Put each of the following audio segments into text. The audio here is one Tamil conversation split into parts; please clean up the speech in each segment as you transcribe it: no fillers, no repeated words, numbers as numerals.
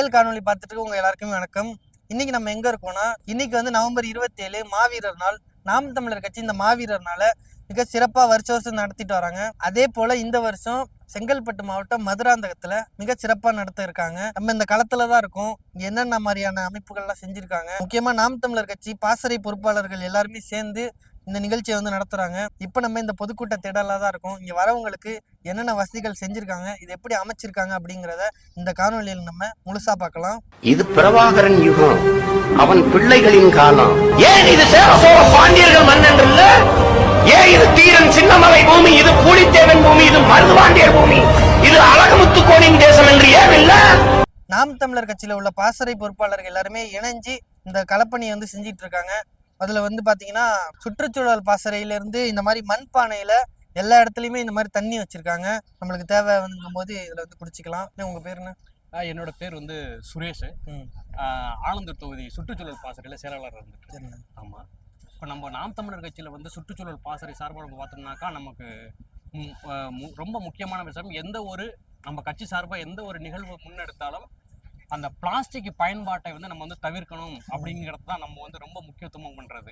புயல் காணொலி பார்த்துட்டு உங்க எல்லாருக்குமே வணக்கம். இன்னைக்கு நம்ம எங்க இருக்கோம்னா, இன்னைக்கு வந்து நவம்பர் 27 மாவீரர் நாள். நாம் தமிழர் கட்சி இந்த மாவீரர் நாளை மிக சிறப்பா வருஷம் நடத்திட்டு வராங்க. அதே போல இந்த வருஷம் செங்கல்பட்டு மாவட்டம் மதுராந்தகத்துல மிக சிறப்பா நடத்த இருக்காங்க. நம்ம இந்த களத்துலதான் இருக்கோம். என்னென்ன மாதிரியான அமைப்புகள்லாம் செஞ்சிருக்காங்க, முக்கியமா நாம் தமிழர் கட்சி பாசறை பொறுப்பாளர்கள் எல்லாருமே சேர்ந்து இந்த நிகழ்ச்சியை வந்து நடத்துறாங்க. இப்ப நம்ம இந்த பொதுக்கூட்ட திடலா தான் இருக்கோம். இங்க வரவங்களுக்கு என்னென்ன வசதிகள் செஞ்சிருக்காங்க, இது எப்படி அமைச்சிருக்காங்க அப்படிங்கிறத இந்த காணொலியில் நம்ம முழுசா பார்க்கலாம். இது பிரபாகரன் யுகம், அவன் பிள்ளைகளின் காலம். ஏன் இது சேர சோழ பாண்டியர்கள் மன்னன் இல்ல? ஏன் இது தீரன் சின்னமலை பூமி, இது பூலித்தேவன் பூமி, இது மருதுபாண்டியர் பூமி, இது அழகுமுத்துக்கோனின் தேசம் என்று ஏன் இல்ல? நாம் தமிழர் கட்சியில உள்ள பாசறை பொறுப்பாளர்கள் எல்லாருமே இணைஞ்சு இந்த களப்பணியை வந்து செஞ்சிட்டு இருக்காங்க. அதுல வந்து பாத்தீங்கன்னா சுற்றுச்சூழல் பாசறையில இருந்து இந்த மாதிரி மண்பானையில எல்லா இடத்துலயுமே இந்த மாதிரி தண்ணி வச்சிருக்காங்க. நம்மளுக்கு தேவை வந்துங்கும் போது இதுல வந்து குடிச்சிக்கலாம். உங்க பேர் என்ன? என்னோட பேர் வந்து சுரேஷ். ஆனந்தூர் தொகுதி சுற்றுச்சூழல் பாசறையில் செயலாளர் இருந்துட்டு. ஆமா, இப்போ நம்ம நாம் தமிழர் கட்சியில வந்து சுற்றுச்சூழல் பாசறை சார்பாக நம்ம பார்த்தோம்னாக்கா நமக்கு ரொம்ப முக்கியமான விஷயம், எந்த ஒரு நம்ம கட்சி சார்பாக எந்த ஒரு நிகழ்வு முன்னெடுத்தாலும் அந்த பிளாஸ்டிக் பயன்பாட்டை வந்து நம்ம வந்து தவிர்க்கணும் அப்படிங்கிறது தான் நம்ம வந்து ரொம்ப முக்கியத்துவம் பண்றது.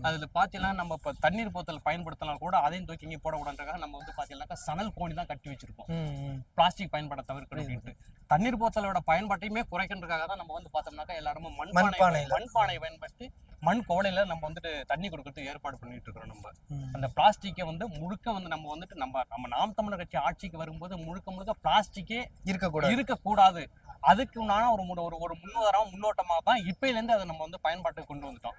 அதுல பாத்தீங்கன்னா நம்ம இப்ப தண்ணீர் போத்தல் பயன்படுத்தினாலும் கூட அதையும் தூக்கி இங்கே போடக்கூடாதுக்காக நம்ம வந்து பாத்தீங்கன்னாக்கா சணல் கோணி தான் கட்டி வச்சிருக்கோம், பிளாஸ்டிக் பயன்பாட்டை தவிர்க்கணும் அப்படின்ட்டு. தண்ணீர் போத்தலோட பயன்பாட்டையுமே குறைக்கிறதுக்காக தான் நம்ம வந்து பார்த்தோம்னாக்கா எல்லாருமே மண்பானை பயன்படுத்தி மண் கோடையில நம்ம வந்துட்டு தண்ணி கொடுக்கறதுக்கு ஏற்பாடு பண்ணிட்டு இருக்கிறோம். நம்ம அந்த பிளாஸ்டிக்கை வந்து முழுக்க வந்து நம்ம வந்துட்டு நம்ம நாம் தமிழர் கட்சி ஆட்சிக்கு வரும்போது முழுக்க பிளாஸ்டிக்கே இருக்கக்கூடாது. அதுக்கு ஒரு முன்னோட்டமாக தான் இப்பையிலேருந்து அதை நம்ம வந்து பயன்பாட்டுக்கு கொண்டு வந்துட்டோம்.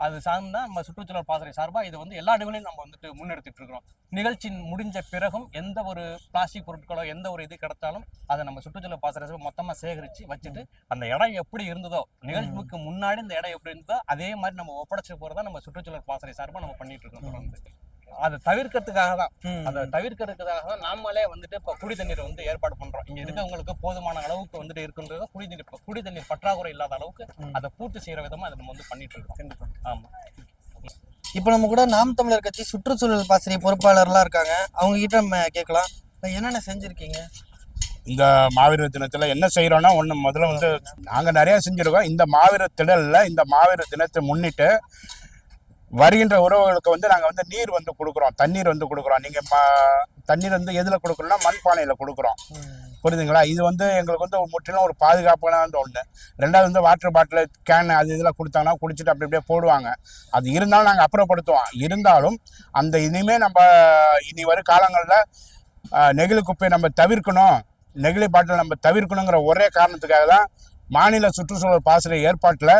அது சார்ந்த நம்ம சுற்றுச்சூழல் பாசறை சார்பாக இதை வந்து எல்லா இடங்களையும் நம்ம வந்துட்டு முன்னெடுத்துட்டு இருக்கிறோம். நிகழ்ச்சி முடிஞ்ச பிறகும் எந்த ஒரு பிளாஸ்டிக் பொருட்களோ எந்த ஒரு இது கிடைத்தாலும் அதை நம்ம சுற்றுச்சூழல் பாசறை மொத்தமாக சேகரித்து வச்சுட்டு அந்த இடம் எப்படி இருந்ததோ, நிகழ்வுக்கு முன்னாடி இந்த இடம் எப்படி இருந்ததோ அதே மாதிரி நம்ம ஒப்படைச்சு போறதா நம்ம சுற்றுச்சூழல் பாசறை சார்பாக நம்ம பண்ணிட்டு இருக்கோம். அதை தவிர்க்கிறதுக்காக தான் நாமளே வந்துட்டு இப்போ குடி தண்ணீரை வந்து ஏற்பாடு பண்றோம். இங்க இருக்கவங்களுக்கு போதுமான அளவுக்கு வந்துட்டு இருக்குன்றது குடி தண்ணீர் பற்றாக்குறை இல்லாத அளவுக்கு அதை பூர்த்தி செய்யற விதமா அதை நம்ம வந்து பண்ணிட்டு இருக்கோம். ஆமா, இப்போ நம்ம கூட நாம் தமிழர் கட்சி சுற்றுச்சூழல் பாசறை பொறுப்பாளர்லாம் இருக்காங்க. அவங்க கிட்ட நம்ம கேட்கலாம், என்னென்ன செஞ்சிருக்கீங்க இந்த மாவீரர் தினத்துல? என்ன செய்யறோம்னா, முதல்ல வந்து நாங்க நிறைய செஞ்சிருக்கோம். இந்த மாவீரர் திடல்ல இந்த மாவீரர் தினத்தை முன்னிட்டு வருகின்ற உறவுகளுக்கு வந்து நாங்கள் வந்து நீர் வந்து கொடுக்குறோம், தண்ணீர் வந்து கொடுக்குறோம். நீங்கள் தண்ணீர் வந்து எதில் கொடுக்குறோம்னா மண்பானையில் கொடுக்குறோம், புரியுதுங்களா? இது வந்து எங்களுக்கு வந்து முற்றிலும் ஒரு பாதுகாப்பான வந்து ஒன்று. ரெண்டாவது வந்து வாட்டர் பாட்டில் கேன் அது இதெல்லாம் கொடுத்தாங்கன்னா குடிச்சிட்டு அப்படி அப்படியே போடுவாங்க. அது இருந்தாலும் நாங்கள் அப்புறப்படுத்துவோம். இருந்தாலும் அந்த இனிமேல் நம்ம இனி வரும் காலங்களில் நெகிழி குப்பையை நம்ம தவிர்க்கணும், நெகிழி பாட்டில் நம்ம தவிர்க்கணுங்கிற ஒரே காரணத்துக்காக தான் மாநில சுற்றுச்சூழல் பாசறை ஏற்பாட்டில்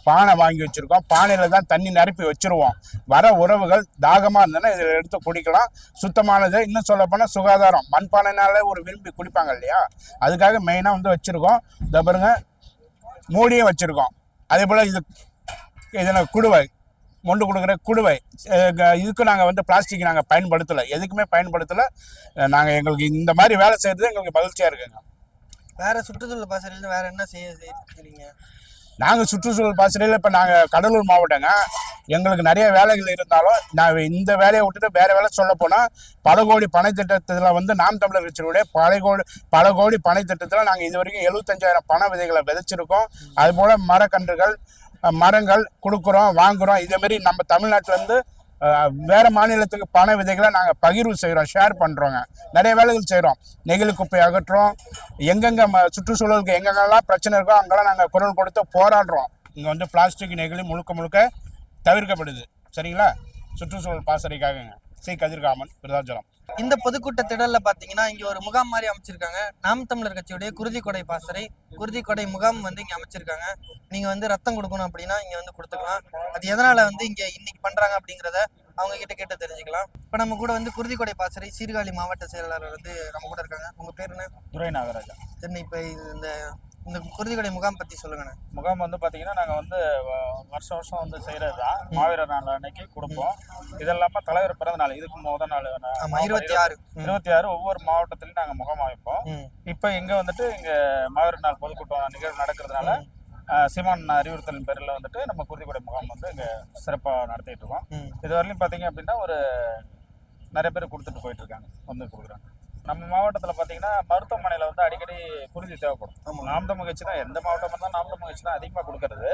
பானை வாங்கி வச்சுருக்கோம். பானையில் தான் தண்ணி நிரப்பி வச்சுருவோம். வர உறவுகள் தாகமாக இருந்ததுன்னா இதில் எடுத்து குடிக்கலாம். சுத்தமானது, இன்னும் சொல்லப்போனால் சுகாதாரம். மண்பானைனாலே ஒரு விரும்பி குடிப்பாங்க இல்லையா, அதுக்காக மெயினாக வந்து வச்சுருக்கோம். இதை பாருங்க, மூடியும் வச்சுருக்கோம். அதே போல் இதில் குடுவை, மொண்டு கொடுக்குற குடுவை, இதுக்கு நாங்கள் வந்து பிளாஸ்டிக் நாங்கள் பயன்படுத்தலை, எதுக்குமே பயன்படுத்தலை. நாங்கள் எங்களுக்கு இந்த மாதிரி வேலை செய்கிறது எங்களுக்கு மகிழ்ச்சியாக இருக்குங்க. வேற சுற்றுச்சூழல் பாசறையில வேற என்ன செய்யறீங்க? நாங்கள் சுற்றுச்சூழல் பாசறையில் இப்போ நாங்கள் கடலூர் மாவட்டங்க, எங்களுக்கு நிறைய வேலைகள் இருந்தாலும் நான் இந்த வேலையை விட்டுட்டு வேற வேலை சொல்ல போனால் பல கோடி பணை திட்டத்தில் வந்து நாம் தமிழர் கட்சியுடைய பல கோடி பணை திட்டத்தில் நாங்கள் இது வரைக்கும் 75,000 பண விதைகளை விதைச்சிருக்கோம். அதுபோல் மரங்கள் கொடுக்குறோம், வாங்குகிறோம். இதேமாரி நம்ம தமிழ்நாட்டிலேருந்து வேறு மாநிலத்துக்கு பண விதைகளை நாங்கள் பகிர்வு செய்கிறோம், ஷேர் பண்ணுறோங்க. நிறைய வேலைகள் செய்கிறோம். நெகிழி குப்பை அகற்றுறோம். எங்கெங்கே சுற்றுச்சூழலுக்கு எங்கெங்கெல்லாம் பிரச்சனை இருக்கோ அங்கெல்லாம் நாங்கள் குரல் கொடுத்து போராடுறோம். இங்கே வந்து பிளாஸ்டிக் நெகிழி முழுக்க தவிர்க்கப்படுது. சரிங்களா? சுற்றுச்சூழல் பாசறைக்காகங்க. கதிர்காமன், விருதாச்சலம். இந்த பொதுக்கூட்ட திடல்ல பாத்தீங்கன்னா இங்க ஒரு முகாம் மாதிரி அமைச்சிருக்காங்க. நாம் தமிழர் கட்சியுடைய குருதிக்கொடை பாசறை குருதிக்கொடை முகாம் வந்து இங்க அமைச்சிருக்காங்க. நீங்க வந்து ரத்தம் கொடுக்கணும் அப்படின்னா இங்க வந்து கொடுத்துக்கலாம். அது எதனால வந்து இங்க இன்னைக்கு பண்றாங்க அப்படிங்கிறத அவங்க கிட்ட கேட்டு தெரிஞ்சுக்கலாம். இப்ப நம்ம கூட வந்து குருதிக்கொடை பாசறை சீர்காழி மாவட்ட செயலாளர் வந்து நம்ம கூட இருக்காங்க. உங்க பேர் என்ன? துரை நாகராஜா. சரி, இப்ப இந்த குருதிக்கொடை முகாம் பத்தி சொல்லுங்கண்ணே. முகாம் வந்து பாத்தீங்கன்னா நாங்க வந்து வருஷம் வந்து செய்யறது தான். மாவீரர் நாள் அன்னைக்கு கொடுப்போம். இது இல்லாம தலைவர் பிறந்த நாள், இதுக்கு முதல் நாள் 26 ஒவ்வொரு மாவட்டத்திலையும் நாங்க முகாம் அமைப்போம். இப்ப இங்க வந்துட்டு இங்க மாவீரர் நாள் பொதுக்கூட்டம் நிகழ்வு நடக்கிறதுனால சீமான் அறிவுறுத்தலின் பேரில் வந்துட்டு நம்ம குருதிக்கொடை முகாம் வந்து இங்க சிறப்பா நடத்திட்டு இருக்கோம். இது வரையிலும் பாத்தீங்க அப்படின்னா ஒரு நிறைய பேர் கொடுத்துட்டு போயிட்டு இருக்காங்க, வந்து கொடுக்குறாங்க. நம்ம மாவட்டத்துல பாத்தீங்கன்னா மருத்துவமனையில வந்து அடிக்கடி குருதி தேவைப்படும். ஆமா. நாம் தமிழ் கட்சி தான், எந்த மாவட்டம் இருந்தாலும் நாம் தமிழ் கட்சி தான் அதிகமா கொடுக்கறது.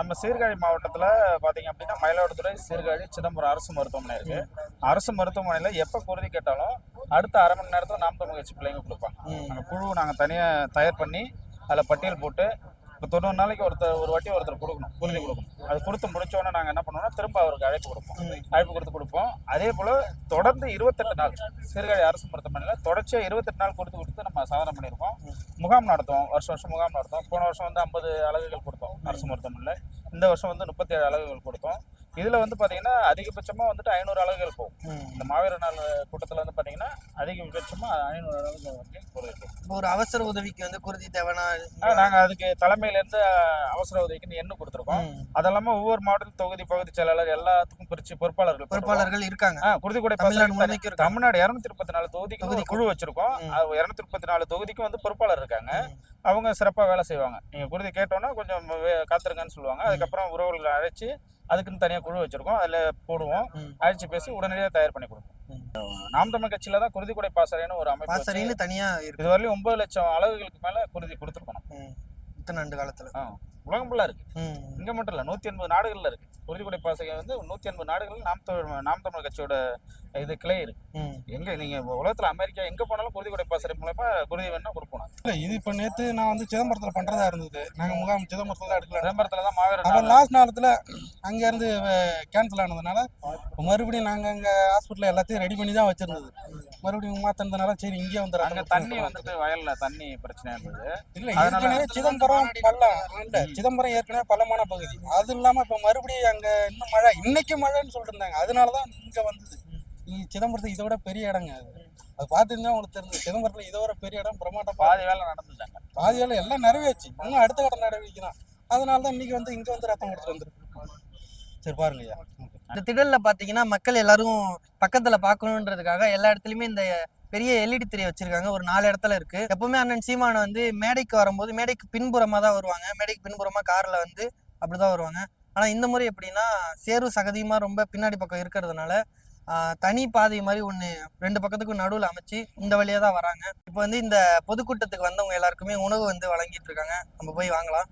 நம்ம சீர்காழி மாவட்டத்துல பாத்தீங்க அப்படின்னா மயிலாடுதுறை, சீர்காழி, சிதம்பரம் அரசு மருத்துவமனை இருக்கு. அரசு மருத்துவமனையில எப்ப குருதி கேட்டாலும் அடுத்த அரை மணி நேரத்துல நாம் தமிழ் கட்சி பிள்ளைங்க கொடுப்பாங்க. நாங்க குழு நாங்க தனியா தயார் பண்ணி அதில் பட்டியல் போட்டு இப்போ 90 நாளைக்கு ஒரு வாட்டி ஒருத்தர் கொடுக்கணும், குருதி கொடுக்கணும். அது கொடுத்து முடிச்ச உடனே நாங்கள் என்ன பண்ணுவோம்னா திரும்ப அவருக்கு அழைப்பு கொடுப்போம். அதே போல் தொடர்ந்து 28 நாள் சீர்காழி அரசு மருத்துவமனையில் தொடர்ச்சியாக 28 நாள் கொடுத்து நம்ம சாதனை பண்ணியிருக்கோம். முகாம் நடத்துவோம், வருஷம் முகாம் நடத்துவோம். போன வருஷம் வந்து 50 அலகுகள் கொடுத்தோம் அரசு மருத்துவமனையில். இந்த வருஷம் வந்து 37 அலகுகள் கொடுத்தோம். இதுல வந்து பாத்தீங்கன்னா அதிகபட்சமா வந்துட்டு 500 அலகுகள் போகும். இந்த மாவீர நாள் கூட்டத்துல வந்து பாத்தீங்கன்னா அதிகபட்சமா 500 அலகுகள் வந்து குறையும். ஒரு அவசர உதவிக்கு வந்து குருதி தேவைன்னா நாங்க அதுக்கு தலைமையில இருந்து அவசர உதவிக்கு எண்ணு கொடுத்துருக்கோம். அதெல்லாம ஒவ்வொரு மாவட்ட தொகுதி பகுதி செயலாளர் எல்லாத்துக்கும் பிரிச்சு பொறுப்பாளர்கள் இருக்காங்க. குருதி கூட தமிழ்நாடு 234 தொகுதிக்கு குழு வச்சிருக்கோம். 234 தொகுதிக்கும் வந்து பொறுப்பாளர் இருக்காங்க. அவங்க சிறப்பா வேலை செய்வாங்க. நீங்க குருதி கேட்டோன்னா கொஞ்சம் காத்திருங்கன்னு சொல்லுவாங்க. அதுக்கப்புறம் உறவுகளை அழைச்சி அதுக்குன்னு தனியா குழு வச்சிருக்கோம். அதுல போடுவோம், அழைச்சி பேசி உடனடியாக தயார் பண்ணி கொடுப்போம். நாம் தமிழ் கட்சியில தான் குருதி கொடை பாசறைன்னு ஒரு அமைப்பு தனியா இருக்கு. இதுவரையிலும் 9 லட்சம் அலகுகளுக்கு மேல குருதி கொடுத்துருக்கோம் இத்தனை ஆண்டு காலத்துல. உலகம் ஃபுல்லா இருக்கு, இங்க மட்டும் இல்ல, 180 நாடுகள்ல இருக்கு. குருதி கொடை பாசறை வந்து 180 நாடுகள் நாம் தமிழ் கட்சியோட இது கிளை இருக்கு. எங்க நீங்க உலகத்துல அமெரிக்கா எங்க போனாலும் குருதி கொடை பாசறை மூலமா குருதி வேணா கொடுப்போம். இது இப்ப நேத்து நான் வந்து சிதம்பரத்துல பண்றதா இருந்தது. நாங்க முகாம் சிதம்பரத்துல தான் எடுக்கல. சிதம்பரத்துல தான் மாவீரர் லாஸ்ட் நேரத்துல அங்க இருந்து கேன்சல் ஆனதுனால மறுபடியும் நாங்க அங்க ஹாஸ்பிட்டல் எல்லாத்தையும் ரெடி பண்ணி தான் வச்சிருந்தது. மறுபடியும் மாத்தினதுனால சரி இங்கே வந்துடுறாங்க. தண்ணி வந்துட்டு வயல்ல தண்ணி பிரச்சனை இருந்தது. இல்ல ஏற்கனவே சிதம்பரம் ஏற்கனவே பள்ளமான பகுதி. அது இல்லாம இப்ப மறுபடியும் அங்க இன்னும் மழை, இன்னைக்கு மழைன்னு சொல்லிட்டு இருந்தாங்க. அதனாலதான் இங்க வந்தது. சிதம்பரத்துக்கு இதை விட பெரிய இடங்க. அது பார்த்துருந்தா உங்களுக்கு தெரிஞ்சு சிதம்பரத்துல இதை விட பெரிய இடம் பிரமாண்டம். பாதி வேலை நடந்துட்டாங்க, பாதி வேலை எல்லாம் நிறைவேச்சு, இன்னும் அடுத்த கட்டம் நிறைவேற்றணும். அதனாலதான் இன்னைக்கு வந்து இங்க வந்து ரத்தம் கொடுத்துட்டு வந்துருக்கு. சரி பாருங்க ஐயா, இந்த திடல்ல பாத்தீங்கன்னா மக்கள் எல்லாரும் பக்கத்துல பாக்கணுன்றதுக்காக எல்லா இடத்துலயுமே இந்த பெரிய எல்இடி திரை வச்சிருக்காங்க. ஒரு 4 இடத்துல இருக்கு. எப்பவுமே அண்ணன் சீமான் வந்து மேடைக்கு வரும்போது மேடைக்கு பின்புறமா தான் வருவாங்க. மேடைக்கு பின்புறமா கார்ல வந்து அப்படிதான் வருவாங்க. ஆனா இந்த முறை எப்படின்னா சேரும் சகதியுமா ரொம்ப பின்னாடி பக்கம் இருக்கிறதுனால தனி பாதை மாதிரி ஒன்று 2 பக்கத்துக்கும் நடுவில் அமைச்சு இந்த வழியா தான் வராங்க. இப்போ வந்து இந்த பொதுக்கூட்டத்துக்கு வந்தவங்க எல்லாருக்குமே உணவு வந்து வழங்கிட்டு இருக்காங்க. நம்ம போய் வாங்கலாம்.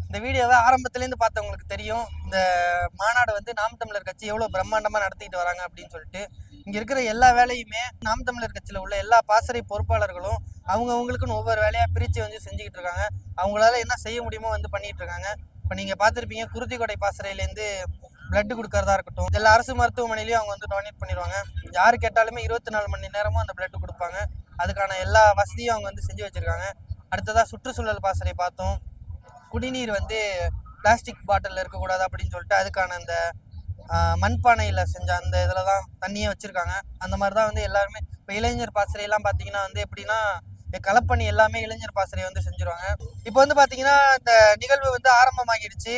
இந்த வீடியோவை ஆரம்பத்துலேருந்து பார்த்தவங்களுக்கு தெரியும் இந்த மாநாடு வந்து நாம் தமிழர் கட்சி எவ்வளோ பிரம்மாண்டமாக நடத்திட்டு வராங்க அப்படின்னு சொல்லிட்டு. இங்கே இருக்கிற எல்லா வேலையுமே நாம் தமிழர் கட்சியில் உள்ள எல்லா பாசறை பொறுப்பாளர்களும் அவங்களுக்குன்னு ஒவ்வொரு வேலையாக பிரித்து வந்து செஞ்சுக்கிட்டு இருக்காங்க. அவங்களால என்ன செய்ய முடியுமோ வந்து பண்ணிட்டு இருக்காங்க. இப்போ நீங்கள் பார்த்துருப்பீங்க, குருதி கொடை பாசறையிலேருந்து பிளட்டு கொடுக்கறதா இருக்கட்டும், எல்லா அரசு மருத்துவமனையிலையும் அவங்க வந்து டொனேட் பண்ணிடுவாங்க. யார் கேட்டாலுமே 24 மணி நேரமும் அந்த பிளட்டு கொடுப்பாங்க. அதுக்கான எல்லா வசதியும் அவங்க வந்து செஞ்சு வச்சுருக்காங்க. அடுத்ததாக சுற்றுச்சூழல் பாசறை பார்த்தோம். குடிநீர் வந்து பிளாஸ்டிக் பாட்டிலில் இருக்கக்கூடாது அப்படின்னு சொல்லிட்டு அதுக்கான அந்த மண்பானையில் செஞ்ச அந்த இதில் தான் தண்ணியே வச்சுருக்காங்க. அந்த மாதிரி தான் வந்து எல்லாருமே இப்போ இளைஞர் பாசறையெல்லாம் பார்த்தீங்கன்னா வந்து எப்படின்னா களப்பணி எல்லாமே இளைஞர் பாசறை வந்து செஞ்சுருவாங்க. இப்போ வந்து பார்த்தீங்கன்னா இந்த நிகழ்வு வந்து ஆரம்பமாகிடுச்சு.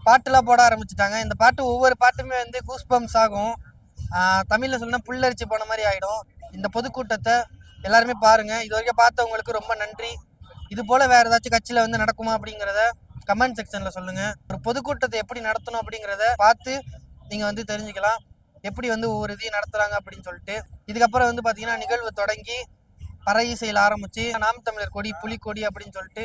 பாட்டுலாம் போட ஆரம்பிச்சுட்டாங்க. இந்த பாட்டு ஒவ்வொரு பாட்டுமே வந்து கூஸ்பம்ஸ் ஆகும். தமிழில் சொன்னால் புல்லரிச்சு போன மாதிரி ஆகிடும். இந்த பொதுக்கூட்டத்தை எல்லாருமே பாருங்கள். இது வரைக்கும் பார்த்தவங்களுக்கு ரொம்ப நன்றி. இது போல் வேறு ஏதாச்சும் கட்சியில் வந்து நடக்குமா அப்படிங்கிறத கமெண்ட் செக்ஷனில் சொல்லுங்கள். ஒரு பொதுக்கூட்டத்தை எப்படி நடத்தணும் அப்படிங்கிறத பார்த்து நீங்கள் வந்து தெரிஞ்சுக்கலாம், எப்படி வந்து ஒவ்வொரு இதையும் நடத்துகிறாங்க அப்படின்னு சொல்லிட்டு. இதுக்கப்புறம் வந்து பார்த்தீங்கன்னா நிகழ்வு தொடங்கி பறை இசையில் ஆரம்பித்து நாம் தமிழர் கொடி, புலிக்கொடி அப்படின்னு சொல்லிட்டு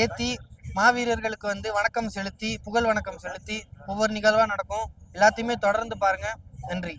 ஏற்றி மாவீரர்களுக்கு வந்து வணக்கம் செலுத்தி, புகழ் வணக்கம் செலுத்தி ஒவ்வொரு நிகழ்வாக நடக்கும். எல்லாத்தையுமே தொடர்ந்து பாருங்கள். நன்றி.